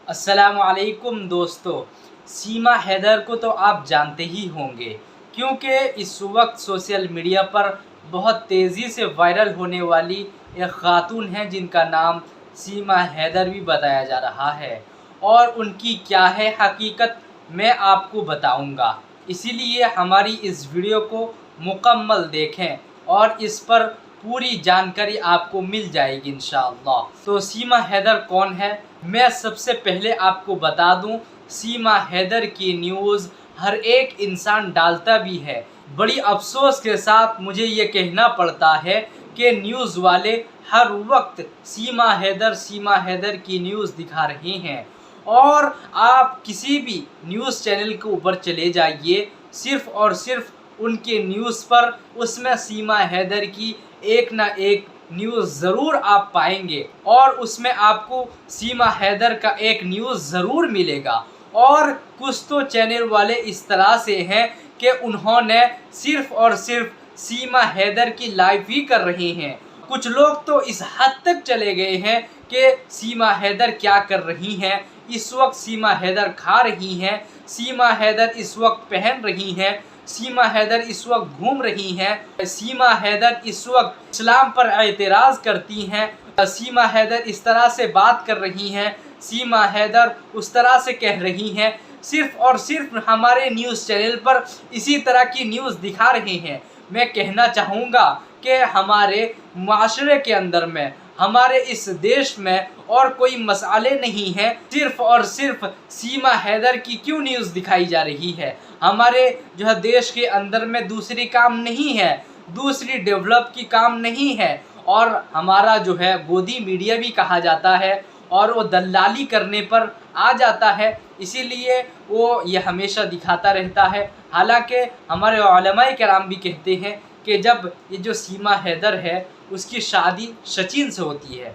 अस्सलाम वालेकुम दोस्तों। सीमा हैदर को तो आप जानते ही होंगे, क्योंकि इस वक्त सोशल मीडिया पर बहुत तेज़ी से वायरल होने वाली एक ख़ातून हैं जिनका नाम सीमा हैदर भी बताया जा रहा है। और उनकी क्या है हकीकत मैं आपको बताऊंगा, इसीलिए हमारी इस वीडियो को मुकम्मल देखें और इस पर पूरी जानकारी आपको मिल जाएगी इंशाअल्लाह। तो सीमा हैदर कौन है, मैं सबसे पहले आपको बता दूं, सीमा हैदर की न्यूज़ हर एक इंसान डालता भी है। बड़ी अफसोस के साथ मुझे ये कहना पड़ता है कि न्यूज़ वाले हर वक्त सीमा हैदर की न्यूज़ दिखा रहे हैं। और आप किसी भी न्यूज़ चैनल के ऊपर चले जाइए, सिर्फ़ और सिर्फ उनके न्यूज़ पर उसमें सीमा हैदर की एक ना एक न्यूज़ ज़रूर आप पाएंगे और उसमें आपको सीमा हैदर का एक न्यूज़ ज़रूर मिलेगा। और कुछ तो चैनल वाले इस तरह से हैं कि उन्होंने सिर्फ़ और सिर्फ सीमा हैदर की लाइव ही कर रहे हैं। कुछ लोग तो इस हद तक चले गए हैं कि सीमा हैदर क्या कर रही हैं, इस वक्त सीमा हैदर खा रही हैं, सीमा हैदर इस वक्त पहन रही हैं, सीमा हैदर इस वक्त घूम रही हैं, सीमा हैदर इस वक्त इस्लाम पर एतराज़ करती हैं, सीमा हैदर इस तरह से बात कर रही हैं, सीमा हैदर उस तरह से कह रही हैं। सिर्फ़ और सिर्फ हमारे न्यूज़ चैनल पर इसी तरह की न्यूज़ दिखा रहे हैं। मैं कहना चाहूँगा कि हमारे माशरे के अंदर में, हमारे इस देश में और कोई मसाले नहीं हैं, सिर्फ़ और सिर्फ सीमा हैदर की क्यों न्यूज़ दिखाई जा रही है। हमारे जो है देश के अंदर में दूसरी काम नहीं है, दूसरी डेवलप की काम नहीं है। और हमारा जो है गोदी मीडिया भी कहा जाता है और वो दलाली करने पर आ जाता है, इसीलिए वो ये हमेशा दिखाता रहता है। हालांकि हमारे उलमाए किराम भी कहते हैं कि जब ये जो सीमा हैदर है उसकी शादी सचिन से होती है,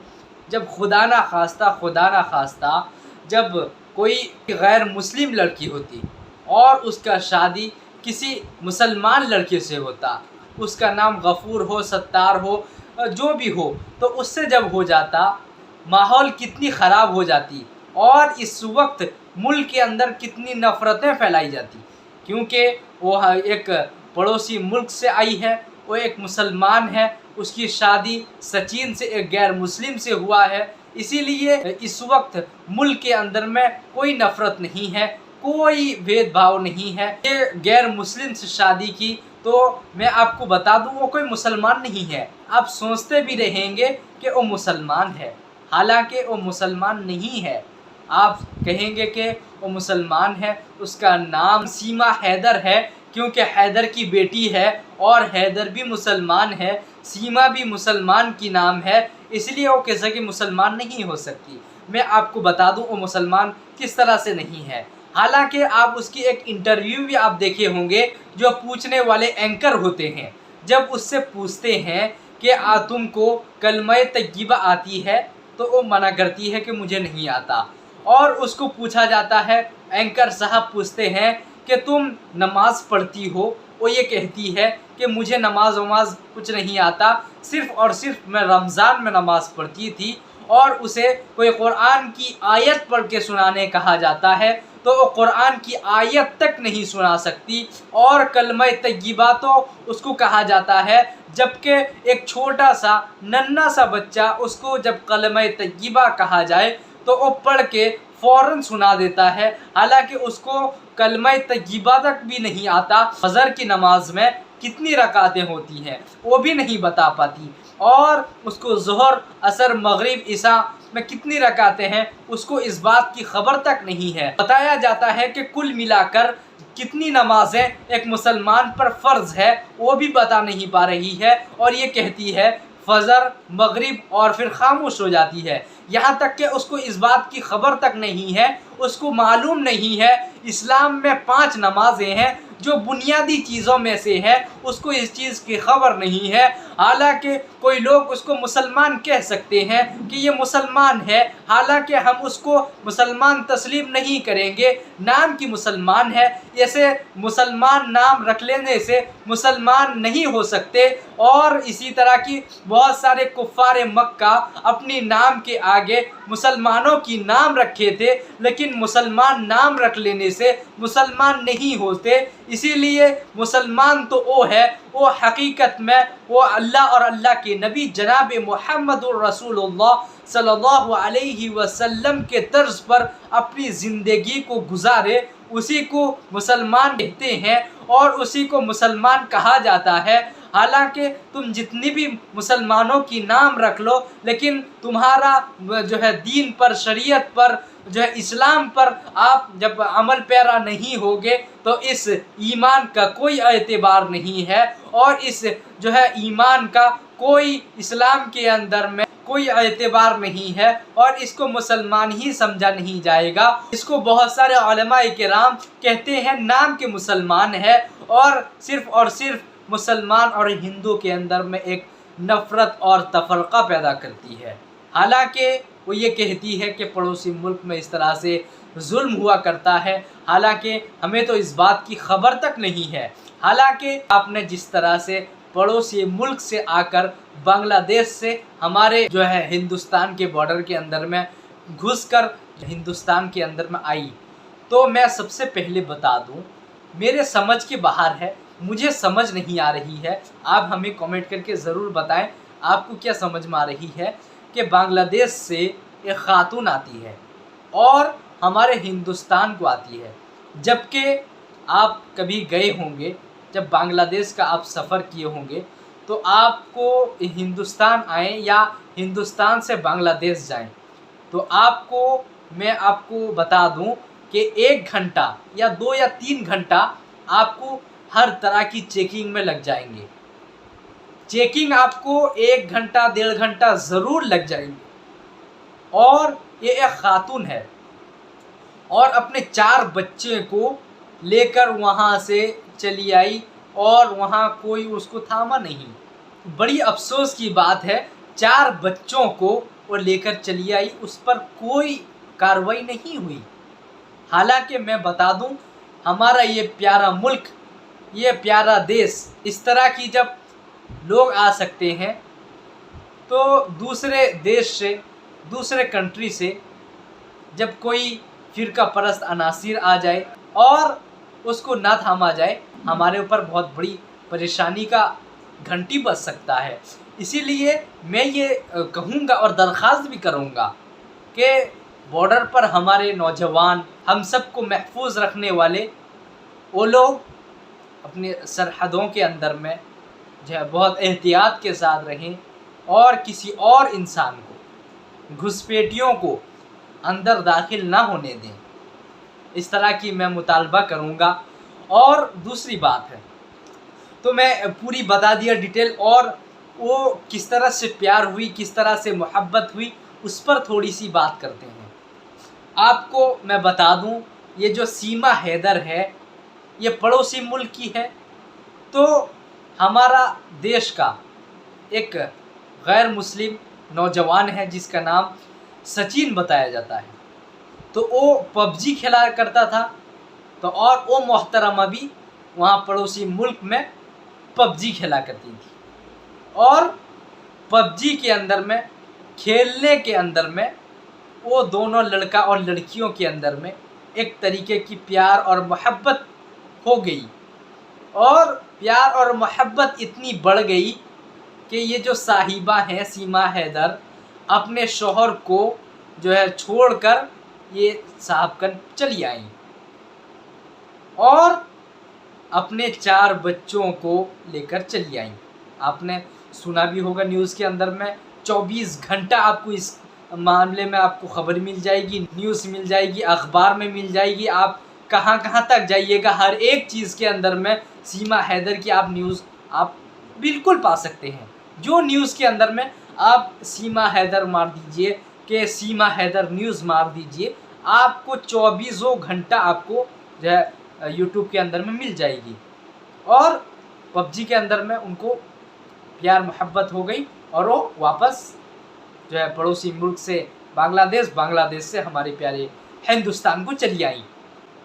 जब खुदा ना खास्ता जब कोई गैर मुस्लिम लड़की होती और उसका शादी किसी मुसलमान लड़के से होता, उसका नाम गफ़ूर हो, सत्तार हो, जो भी हो, तो उससे जब हो जाता माहौल कितनी ख़राब हो जाती और इस वक्त मुल्क के अंदर कितनी नफ़रतें फैलाई जाती, क्योंकि वो एक पड़ोसी मुल्क से आई है, वो एक मुसलमान है, उसकी शादी सचिन से एक गैर मुस्लिम से हुआ है। इसीलिए इस वक्त मुल्क के अंदर में कोई नफ़रत नहीं है, कोई भेदभाव नहीं है। ये गैर मुस्लिम से शादी की तो मैं आपको बता दूं वो कोई मुसलमान नहीं है। आप सोचते भी रहेंगे कि वो मुसलमान है, हालांकि वो मुसलमान नहीं है। आप कहेंगे कि वो मुसलमान है, उसका नाम सीमा हैदर है क्योंकि हैदर की बेटी है और हैदर भी मुसलमान है, सीमा भी मुसलमान की नाम है, इसलिए वो कैसे कि मुसलमान नहीं हो सकती। मैं आपको बता दूं वो मुसलमान किस तरह से नहीं है। हालांकि आप उसकी एक इंटरव्यू भी आप देखे होंगे, जो पूछने वाले एंकर होते हैं, जब उससे पूछते हैं कि तुमको कलमे तय्यबा आती है, तो वो मना करती है कि मुझे नहीं आता। और उसको पूछा जाता है, एंकर साहब पूछते हैं कि तुम नमाज़ पढ़ती हो, वो ये कहती है कि मुझे नमाज वमाज कुछ नहीं आता, सिर्फ़ और सिर्फ मैं रमज़ान में नमाज़ पढ़ती थी। और उसे कोई कुरान की आयत पढ़ के सुनाने कहा जाता है तो वो कुरान की आयत तक नहीं सुना सकती। और कलमा तय्यबा तो उसको कहा जाता है, जबकि एक छोटा सा नन्हा सा बच्चा उसको जब कलमा तय्यबा कहा जाए तो वो पढ़ के फ़ौरन सुना देता है, हालांकि उसको कलमा तय्यबा तक भी नहीं आता। फजर की नमाज में कितनी रकातें होती हैं वो भी नहीं बता पाती, और उसको ज़ोहर, असर, मगरिब, इशा में कितनी रकातें हैं उसको इस बात की खबर तक नहीं है। बताया जाता है कि कुल मिलाकर कितनी नमाजें एक मुसलमान पर फ़र्ज़ है वो भी बता नहीं पा रही है, और ये कहती है फजर, मगरिब, और फिर खामोश हो जाती है। यहाँ तक कि उसको इस बात की खबर तक नहीं है, उसको मालूम नहीं है इस्लाम में 5 नमाजें हैं जो बुनियादी चीज़ों में से है, उसको इस चीज़ की खबर नहीं है। हालांकि कोई लोग उसको मुसलमान कह सकते हैं कि ये मुसलमान है, हालांकि हम उसको मुसलमान तस्लीम नहीं करेंगे, नाम की मुसलमान है, ऐसे मुसलमान नाम रख लेने से मुसलमान नहीं हो सकते। और इसी तरह की बहुत सारे कुफ़ार मक्का अपनी नाम के आगे मुसलमानों की नाम रखे थे, लेकिन मुसलमान नाम रख लेने से मुसलमान नहीं होते। इसीलिए मुसलमान तो वो है, वो हकीकत में वो अल्लाह और अल्लाह के नबी जनाब मुहम्मदुर रसूलुल्लाह सल्लल्लाहु अलैहि वसल्लम के तर्ज पर अपनी ज़िंदगी को गुजारे, उसी को मुसलमान कहते हैं और उसी को मुसलमान कहा जाता है। हालांकि तुम जितनी भी मुसलमानों की नाम रख लो, लेकिन तुम्हारा जो है दीन पर, शरीयत पर, जो है इस्लाम पर आप जब अमल पैरा नहीं होगे तो इस ईमान का कोई एतबार नहीं है, और इस जो है ईमान का कोई इस्लाम के अंदर में कोई एतबार नहीं है, और इसको मुसलमान ही समझा नहीं जाएगा। इसको बहुत सारे उलमाए किराम कहते हैं नाम के मुसलमान है, और सिर्फ मुसलमान और हिंदू के अंदर में एक नफ़रत और तफ़रक़ा पैदा करती है। हालांकि वो ये कहती है कि पड़ोसी मुल्क में इस तरह से जुल्म हुआ करता है, हालांकि हमें तो इस बात की खबर तक नहीं है। हालांकि आपने जिस तरह से पड़ोसी मुल्क से आकर बांग्लादेश से हमारे जो है हिंदुस्तान के बॉर्डर के अंदर में घुसकर हिंदुस्तान के अंदर में आई, तो मैं सबसे पहले बता दूं मेरे समझ के बाहर है, मुझे समझ नहीं आ रही है। आप हमें कमेंट करके ज़रूर बताएं आपको क्या समझ में आ रही है कि बांग्लादेश से एक ख़ातून आती है और हमारे हिंदुस्तान को आती है। जबकि आप कभी गए होंगे, जब बांग्लादेश का आप सफ़र किए होंगे, तो आपको हिंदुस्तान आएँ या हिंदुस्तान से बांग्लादेश जाएं, तो मैं आपको बता दूं कि 1 घंटा या 2 या 3 घंटा आपको हर तरह की चेकिंग में लग जाएंगे। चेकिंग आपको 1 घंटा 1.5 घंटा ज़रूर लग जाएंगे। और ये एक ख़ातून है और अपने 4 बच्चे को लेकर वहाँ से चली आई और वहाँ कोई उसको थामा नहीं। बड़ी अफसोस की बात है, 4 बच्चों को वो लेकर चली आई, उस पर कोई कार्रवाई नहीं हुई। हालांकि मैं बता दूं, हमारा ये प्यारा मुल्क, ये प्यारा देश, इस तरह की जब लोग आ सकते हैं तो दूसरे देश से, दूसरे कंट्री से जब कोई फ़िरका परस्त अनासिर आ जाए और उसको ना थामा जाए, हमारे ऊपर बहुत बड़ी परेशानी का घंटी बज सकता है। इसीलिए मैं ये कहूँगा और दरख्वास्त भी करूँगा कि बॉर्डर पर हमारे नौजवान, हम सबको महफूज रखने वाले वो लोग अपने सरहदों के अंदर में जो है बहुत एहतियात के साथ रहें और किसी और इंसान को, घुसपैठियों को अंदर दाखिल ना होने दें। इस तरह की मैं मुतालबा करूँगा। और दूसरी बात है, तो मैं पूरी बता दिया डिटेल, और वो किस तरह से प्यार हुई, किस तरह से मोहब्बत हुई, उस पर थोड़ी सी बात करते हैं। आपको मैं बता दूं, ये जो सीमा हैदर है ये पड़ोसी मुल्क की है। तो हमारा देश का एक गैर मुस्लिम नौजवान है जिसका नाम सचिन बताया जाता है। तो वो पबजी खेला करता था, तो और वो मोहतरमा भी वहाँ पड़ोसी मुल्क में पबजी खेला करती थी। और पबजी के अंदर में, खेलने के अंदर में, वो दोनों लड़का और लड़कियों के अंदर में एक तरीके की प्यार और मोहब्बत हो गई। और प्यार और मोहब्बत इतनी बढ़ गई कि ये जो साहिबा हैं सीमा हैदर, अपने शौहर को जो है छोड़कर ये साहबगंज चली आई और अपने 4 बच्चों को लेकर चली आई। आपने सुना भी होगा न्यूज़ के अंदर में, 24 घंटा आपको इस मामले में आपको खबर मिल जाएगी, न्यूज़ मिल जाएगी, अखबार में मिल जाएगी। आप कहाँ कहाँ तक जाइएगा, हर एक चीज़ के अंदर में सीमा हैदर की आप न्यूज़ आप बिल्कुल पा सकते हैं। जो न्यूज़ के अंदर में आप सीमा हैदर मार दीजिए कि सीमा हैदर न्यूज़ मार दीजिए, आपको 24 घंटा आपको जो है यूट्यूब के अंदर में मिल जाएगी। और पबजी के अंदर में उनको प्यार मोहब्बत हो गई और वो वापस जो है पड़ोसी मुल्क से बांग्लादेश से हमारे प्यारे हिंदुस्तान को चली आई।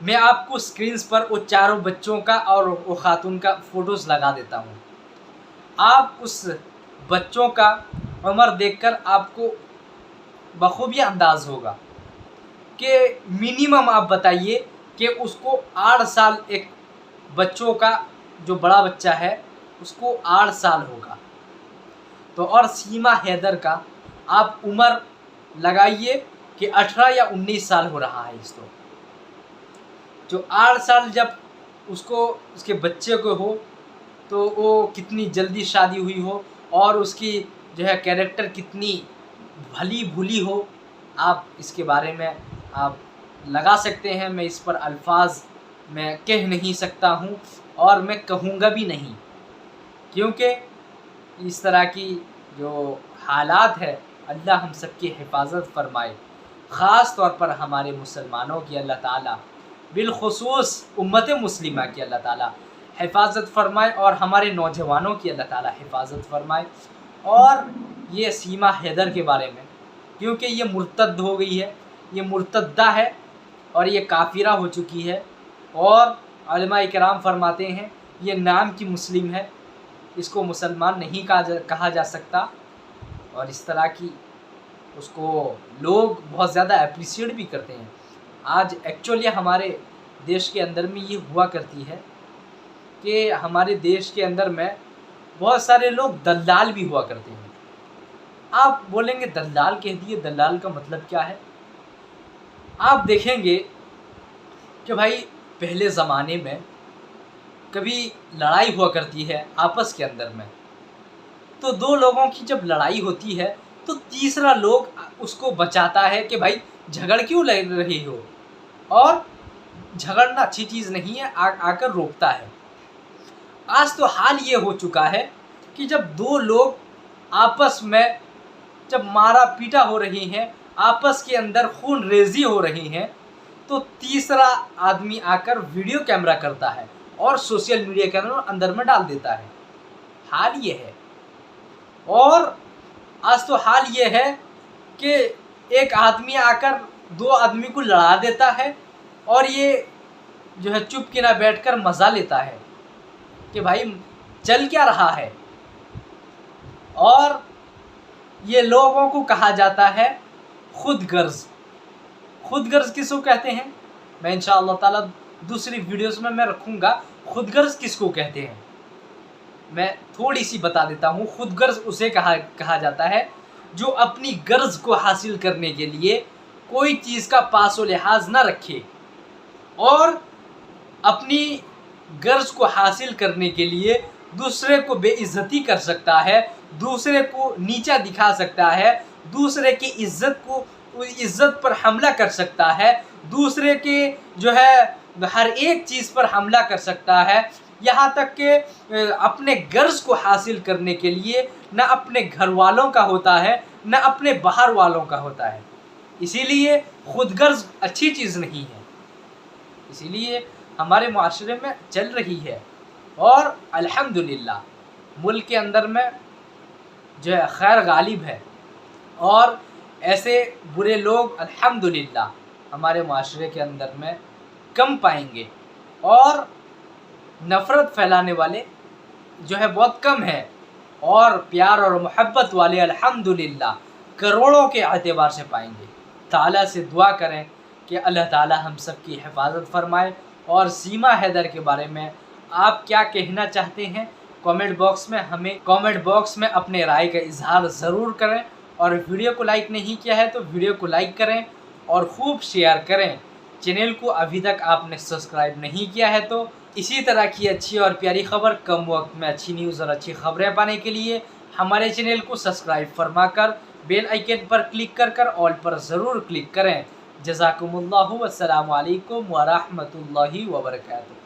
मैं आपको स्क्रीन पर वो चारों बच्चों का और वो खातून का फ़ोटोज़ लगा देता हूँ। आप उस बच्चों का उम्र देखकर आपको बखूबी अंदाज़ होगा कि मिनिमम आप बताइए कि उसको 8 साल, एक बच्चों का जो बड़ा बच्चा है उसको 8 साल होगा। तो और सीमा हैदर का आप उम्र लगाइए कि 18 या 19 साल हो रहा है इसको। जो 8 साल जब उसको उसके बच्चे को हो तो वो कितनी जल्दी शादी हुई हो और उसकी जो है कैरेक्टर कितनी भली भुली हो, आप इसके बारे में आप लगा सकते हैं। मैं इस पर अल्फाज मैं कह नहीं सकता हूँ और मैं कहूँगा भी नहीं, क्योंकि इस तरह की जो हालात है, अल्लाह हम सब की हिफाजत फरमाए। ख़ास तौर पर हमारे मुसलमानों की अल्लाह ताला, बिलखुसूस उम्मत मुस्लिमा की अल्लाह ताला हिफाजत फरमाए और हमारे नौजवानों की अल्लाह ताला हिफाजत फरमाए। और ये सीमा हैदर के बारे में, क्योंकि ये मुर्तद हो गई है, ये मुर्तदा है और ये काफिरा हो चुकी है, और उलमा इकराम फरमाते हैं ये नाम की मुस्लिम है, इसको मुसलमान नहीं कहा जा सकता। और इस तरह की उसको लोग बहुत ज़्यादा अप्रिशिएट भी करते हैं। आज एक्चुअली हमारे देश के अंदर में ये हुआ करती है कि हमारे देश के अंदर में बहुत सारे लोग दलाल भी हुआ करते हैं। आप बोलेंगे दलाल कह दिए, दलाल का मतलब क्या है? आप देखेंगे कि भाई पहले ज़माने में कभी लड़ाई हुआ करती है आपस के अंदर में, तो दो लोगों की जब लड़ाई होती है तो तीसरा लोग उसको बचाता है कि भाई झगड़ क्यों लड़ रही हो, और झगड़ना अच्छी चीज़ नहीं है, आकर रोकता है। आज तो हाल ये हो चुका है कि जब दो लोग आपस में जब मारा पीटा हो रही हैं, आपस के अंदर खून रेजी हो रही हैं, तो तीसरा आदमी आकर वीडियो कैमरा करता है और सोशल मीडिया के अंदर में डाल देता है। हाल ये है। और आज तो हाल ये है कि एक आदमी आकर दो आदमी को लड़ा देता है और ये जो है चुप के ना बैठकर मज़ा लेता है कि भाई चल क्या रहा है। और ये लोगों को कहा जाता है खुदगर्ज। खुदगर्ज किसको कहते हैं, मैं इंशाअल्लाह ताला दूसरी वीडियोस में मैं रखूँगा खुदगर्ज किसको कहते हैं। मैं थोड़ी सी बता देता हूँ। खुदगर्ज उसे कहा जाता है जो अपनी गर्ज को हासिल करने के लिए कोई चीज़ का पास व लिहाज न रखे और अपनी गर्ज को हासिल करने के लिए दूसरे को बेइज्जती कर सकता है, दूसरे को नीचा दिखा सकता है, दूसरे की इज्जत पर हमला कर सकता है, दूसरे के जो है हर एक चीज़ पर हमला कर सकता है, यहाँ तक कि अपने गर्ज को हासिल करने के लिए न अपने घर वालों का होता है न अपने बाहर वालों का होता है। इसीलिए खुदगर्ज अच्छी चीज़ नहीं है, इसीलिए हमारे माशरे में चल रही है। और अल्हम्दुलिल्लाह मुल्क के अंदर में जो है खैर गालिब है और ऐसे बुरे लोग अल्हम्दुलिल्लाह हमारे माशरे के अंदर में कम पाएंगे और नफ़रत फैलाने वाले जो है बहुत कम है और प्यार और मोहब्बत वाले अल्हम्दुलिल्लाह करोड़ों के एतबार से पाएंगे। ताला से दुआ करें कि अल्लाह ताला हम सब की हिफाजत फरमाए। और सीमा हैदर के बारे में आप क्या कहना चाहते हैं कमेंट बॉक्स में अपने राय का इजहार ज़रूर करें। और वीडियो को लाइक नहीं किया है तो वीडियो को लाइक करें और खूब शेयर करें। चैनल को अभी तक आपने सब्सक्राइब नहीं किया है तो इसी तरह की अच्छी और प्यारी खबर, कम वक्त में अच्छी न्यूज़ और अच्छी खबरें पाने के लिए हमारे चैनल को सब्सक्राइब फरमाकर बेल आइकन पर क्लिक कर ऑल पर ज़रूर क्लिक करें। जज़ाकुमुल्लाहु वस्सलामु अलैकुम व रहमतुल्लाहि व बरकातुहू।